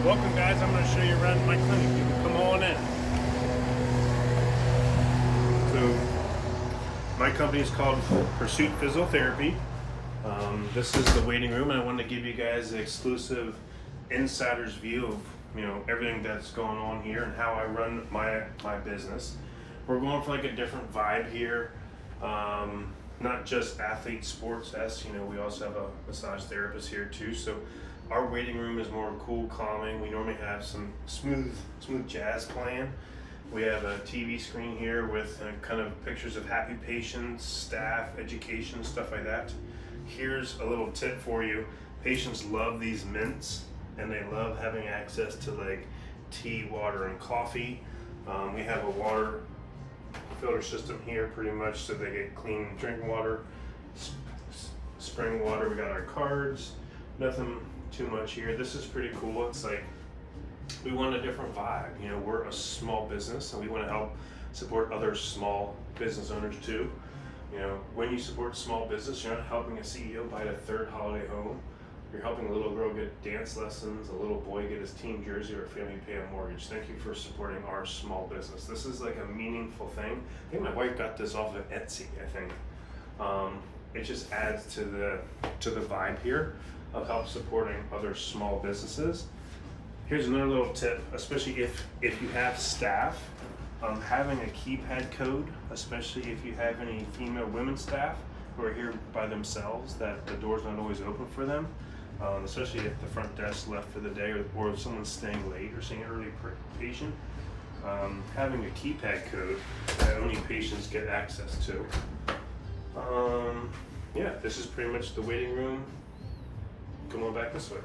Welcome guys, I'm going to show you around my clinic. You can come on in. So my company is called Pursuit Physiotherapy. This is the waiting room, and I wanted to give you guys an exclusive insider's view of everything that's going on here and how I run my business. We're going for like a different vibe here. Not just athlete sports we also have a massage therapist here too. So our waiting room is more cool, calming. We normally have some smooth jazz playing. We have a TV screen here with kind of pictures of happy patients, staff, education, stuff like that. Here's a little tip for you. Patients love these mints, and they love having access to like tea, water, and coffee. We have a water filter system here pretty much so they get clean drinking water, spring water. We got our cards, nothing too much here. This is pretty cool. It's like we want a different vibe. We're a small business and we want to help support other small business owners too. When you support small business, you're not helping a CEO buy a third holiday home. You're helping a little girl get dance lessons, a little boy get his team jersey, or a family pay a mortgage. Thank you for supporting our small business. This is like a meaningful thing. I think my wife got this off of Etsy, I think. It just adds to the vibe here of help supporting other small businesses. Here's another little tip, especially if you have staff, having a keypad code, especially if you have any female women staff who are here by themselves, that the door's not always open for them. Especially if the front desk left for the day, or if someone's staying late or seeing an early patient, having a keypad code that only patients get access to. Yeah, this is pretty much the waiting room. Come on back this way.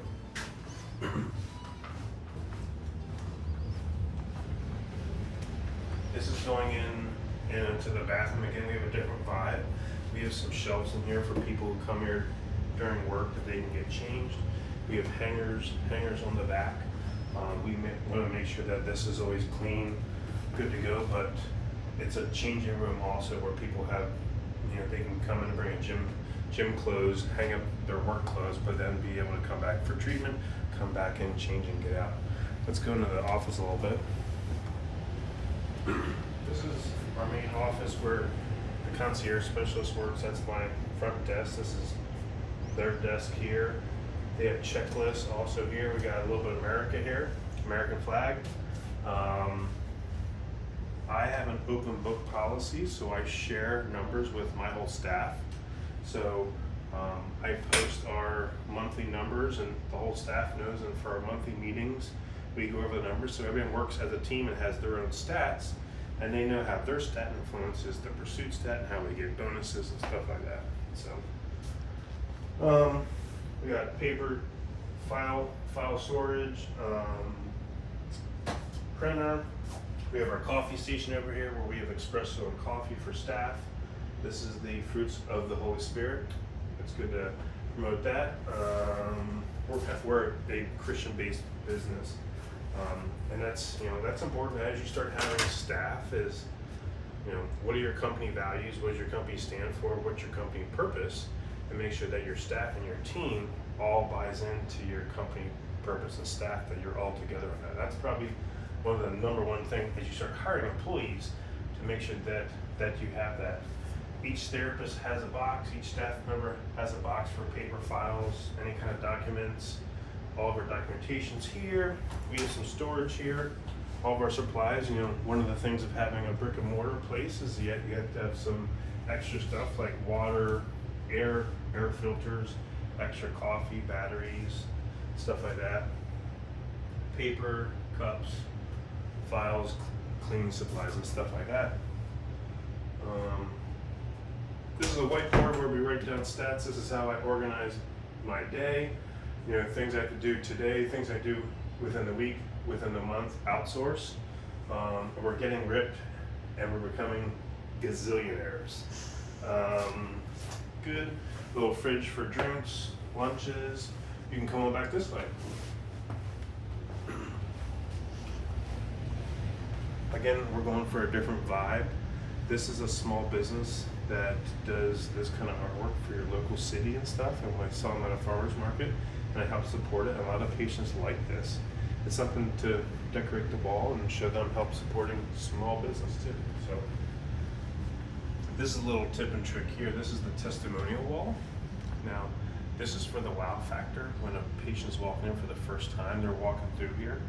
This is going into the bathroom. Again, we have a different vibe. We have some shelves in here for people who come here during work that they can get changed. We have hangers on the back. We want to make sure that this is always clean, good to go, but it's a changing room also where people have, they can come in and bring a gym clothes, hang up their work clothes, but then be able to come back for treatment, come back in, change, and get out. Let's go into the office a little bit. This is our main office where the concierge specialist works. That's my front desk. This is their desk here. They have checklists also here. We got a little bit of America here, American flag. I have an open book policy, so I share numbers with my whole staff. So I post our monthly numbers, and the whole staff knows, and for our monthly meetings, we go over the numbers, so everyone works as a team and has their own stats, and they know how their stat influences the Pursuit stat and how we get bonuses and stuff like that. So we got paper, file storage, printer. We have our coffee station over here where we have espresso and coffee for staff. This is the Fruits of the Holy Spirit. It's good to promote that. We're a Christian-based business. And that's important as you start having staff is, what are your company values? What does your company stand for? What's your company purpose? And make sure that your staff and your team all buys into your company purpose and staff, that you're all together on that. That's probably one of the number one things as you start hiring employees, to make sure that you have that. Each therapist has a box, each staff member has a box for paper files, any kind of documents. All of our documentation's here. We have some storage here. All of our supplies, one of the things of having a brick and mortar place is you have to have some extra stuff like water, air filters, extra coffee, batteries, stuff like that. Paper, cups, files, cleaning supplies, and stuff like that. This is a whiteboard where we write down stats. This is how I organize my day. Things I have to do today, things I do within the week, within the month, outsource. We're getting ripped and we're becoming gazillionaires. Good little fridge for drinks, lunches. You can come on back this way. Again, we're going for a different vibe. This is a small business that does this kind of artwork for your local city and stuff, and I saw them at a farmer's market, and I help support it. A lot of patients like this. it's something to decorate the wall and show them help supporting small business too. So this is a little tip and trick here. This is the testimonial wall. Now, this is for the wow factor. When a patient's walking in for the first time, they're walking through here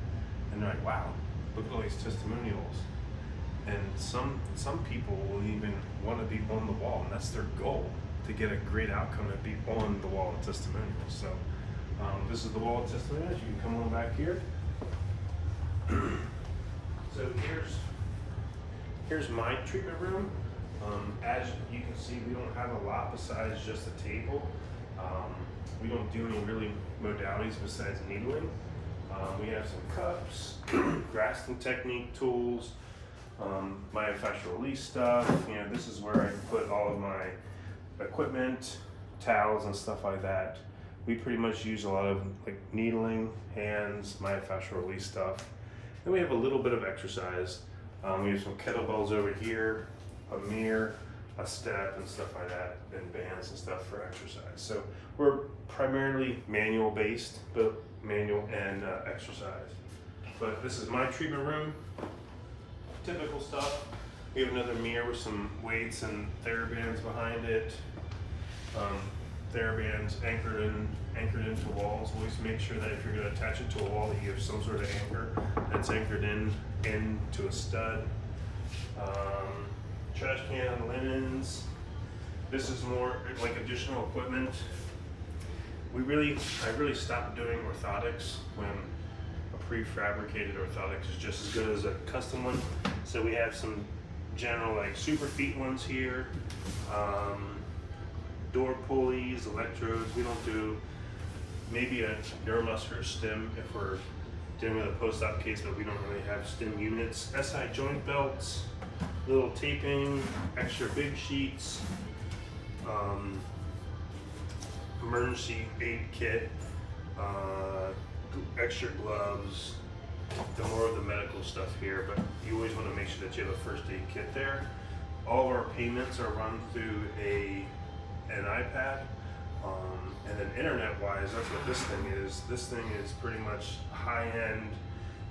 and they're like, wow, look at all these testimonials. And some people will even want to be on the wall, and that's their goal, to get a great outcome and be on the wall of testimonials. So this is the wall of testimonials. You can come on back here. So here's my treatment room. As you can see, we don't have a lot besides just a table. We don't do any really modalities besides needling. We have some cups, Graston technique tools, myofascial release stuff. You know, this is where I put all of my equipment, towels and stuff like that. We pretty much use a lot of like needling, hands, myofascial release stuff. Then we have a little bit of exercise. We have some kettlebells over here, a mirror, a step and stuff like that, and bands and stuff for exercise. So we're primarily manual based, but manual and exercise. But this is my treatment room. Typical stuff. We have another mirror with some weights and TheraBands behind it. TheraBands anchored into walls. Always make sure that if you're going to attach it to a wall, that you have some sort of anchor that's anchored into a stud. Trash can, linens. This is more like additional equipment. I really stopped doing orthotics when a prefabricated orthotics is just as good as a custom one. So we have some general like super feet ones here, door pulleys, electrodes. We don't do maybe a neuromuscular stim if we're dealing with a post-op case, but we don't really have stim units. SI joint belts, little taping, extra big sheets, emergency aid kit, extra gloves, the more of the medical stuff here, but you always want to make sure that you have a first aid kit there. All of our payments are run through an iPad, and then internet-wise, that's what this thing is. This thing is pretty much high-end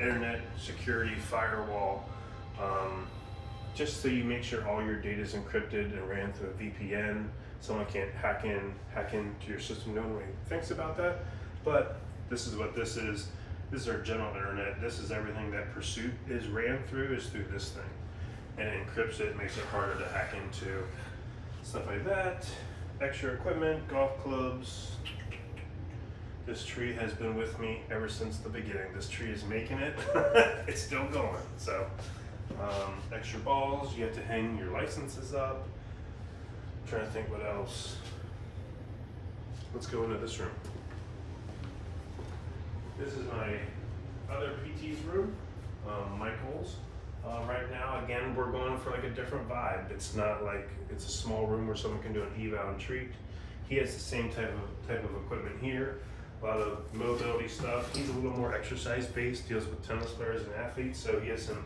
internet security firewall, just so you make sure all your data is encrypted and ran through a VPN. Someone can't hack into your system. No one really thinks about that, but this is what this is. This is our general internet. This is everything that Pursuit is ran through is through this thing, and it encrypts it, makes it harder to hack into. Stuff like that. Extra equipment, golf clubs. This tree has been with me ever since the beginning. This tree is making it. It's still going. So, extra balls. You have to hang your licenses up. I'm trying to think what else. Let's go into this room. This is my other PT's room, Michael's. Right now, again, we're going for like a different vibe. It's not like it's a small room where someone can do an eval and treat. He has the same type of equipment here. A lot of mobility stuff. He's a little more exercise based, deals with tennis players and athletes, so he has some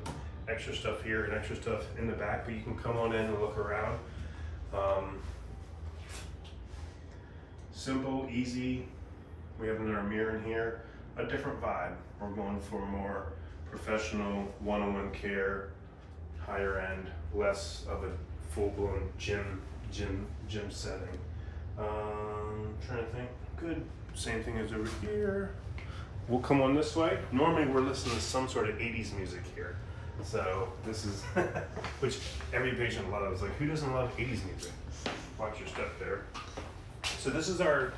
extra stuff here and extra stuff in the back, but you can come on in and look around. Simple, easy. We have another mirror in here. A different vibe. We're going for more professional one-on-one care, higher end, less of a full-blown gym setting. Trying to think. Good. Same thing as over here. We'll come on this way. Normally we're listening to some sort of 80s music here. So this is, which every patient loves. Like, who doesn't love 80s music? Watch your step there. So this is our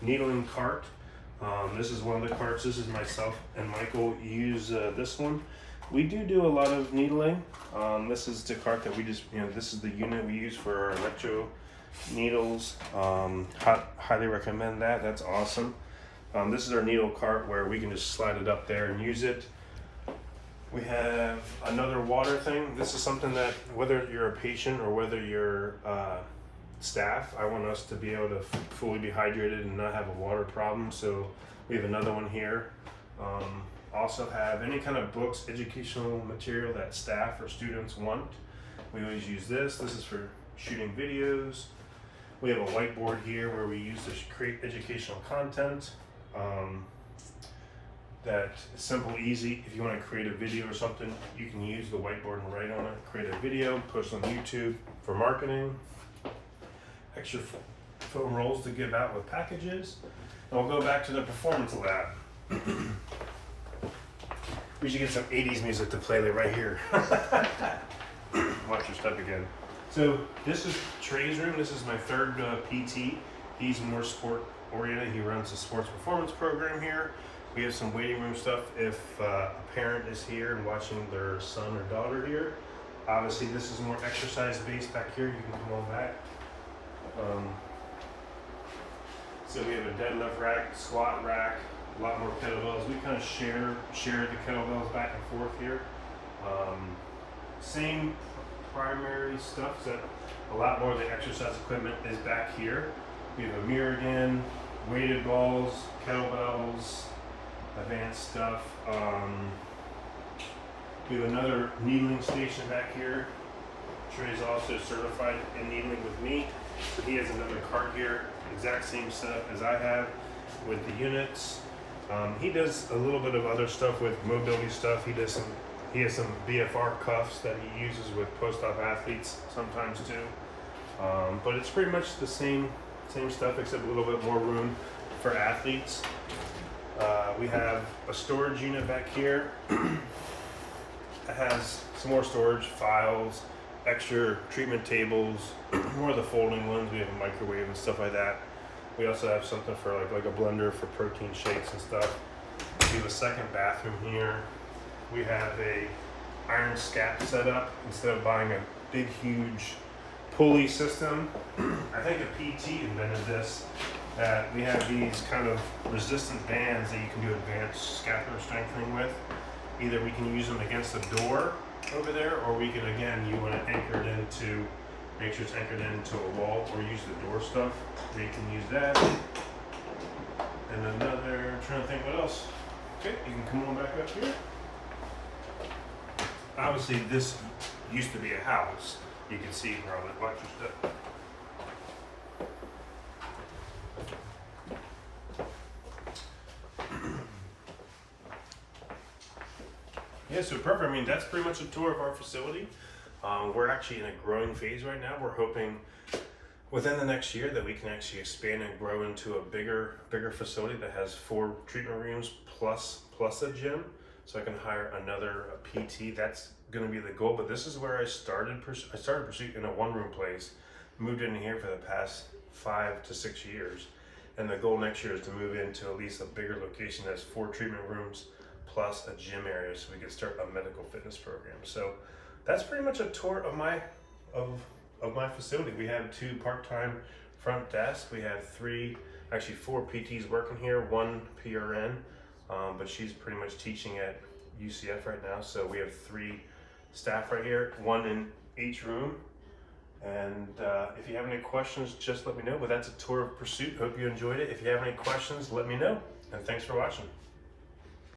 needling cart. This is one of the carts. This is myself and Michael use this one. We do a lot of needling. This is the cart that we just, this is the unit we use for our electro needles. Highly recommend that. That's awesome. This is our needle cart where we can just slide it up there and use it. We have another water thing. This is something that whether you're a patient or whether you're staff, I want us to be able to fully be hydrated and not have a water problem. So we have another one here. Also have any kind of books, educational material that staff or students want. We always use this. This is for shooting videos. We have a whiteboard here where we use to create educational content. that is simple, easy. If you want to create a video or something, you can use the whiteboard and write on it, create a video, post on YouTube for marketing. Extra foam rolls to give out with packages. And we'll go back to the performance lab. We should get some 80s music to play like right here. Watch your step again. So this is Trey's room. This is my third PT. He's more sport oriented. He runs a sports performance program here. We have some waiting room stuff if a parent is here and watching their son or daughter here. Obviously this is more exercise based back here. You can come on back. So we have a deadlift rack, squat rack, a lot more kettlebells. We kind of share the kettlebells back and forth here. Same primary stuff, except a lot more of the exercise equipment is back here. We have a mirror again, weighted balls, kettlebells, advanced stuff. We have another needling station back here. Trey's also certified in needling with me, so he has another cart here, exact same setup as I have with the units. He does a little bit of other stuff with mobility stuff. He has some BFR cuffs that he uses with post-op athletes sometimes too. But it's pretty much the same stuff, except a little bit more room for athletes. We have a storage unit back here. It has some more storage, files, extra treatment tables, more of the folding ones. We have a microwave and stuff like that. We also have something for like a blender for protein shakes and stuff. We have a second bathroom here. We have a iron scap set up instead of buying a big huge pulley system. I think a PT invented this. We have these kind of resistant bands that you can do advanced scapular strengthening with. Either we can use them against the door over there, or we can, again, you want to anchor it into, make sure it's anchored into a wall, or use the door stuff. You can use that. And another, I'm trying to think what else. Okay, you can come on back up here. Obviously this used to be a house. You can see probably, watch your step. Yeah, so perfect. I mean, that's pretty much a tour of our facility. We're actually in a growing phase right now. We're hoping within the next year that we can actually expand and grow into a bigger facility that has 4 treatment rooms plus a gym. So I can hire another PT. That's going to be the goal. But this is where I started Pursuit in a 1-room place. Moved in here for the past 5 to 6 years. And the goal next year is to move into at least a bigger location that has 4 treatment rooms plus a gym area, so we can start a medical fitness program. So that's pretty much a tour of my facility. We have 2 part-time front desks. We have 4 PTs working here, 1 PRN, but she's pretty much teaching at UCF right now. So we have 3 staff right here, 1 in each room. And if you have any questions, just let me know. But that's a tour of Pursuit. Hope you enjoyed it. If you have any questions, let me know. And thanks for watching.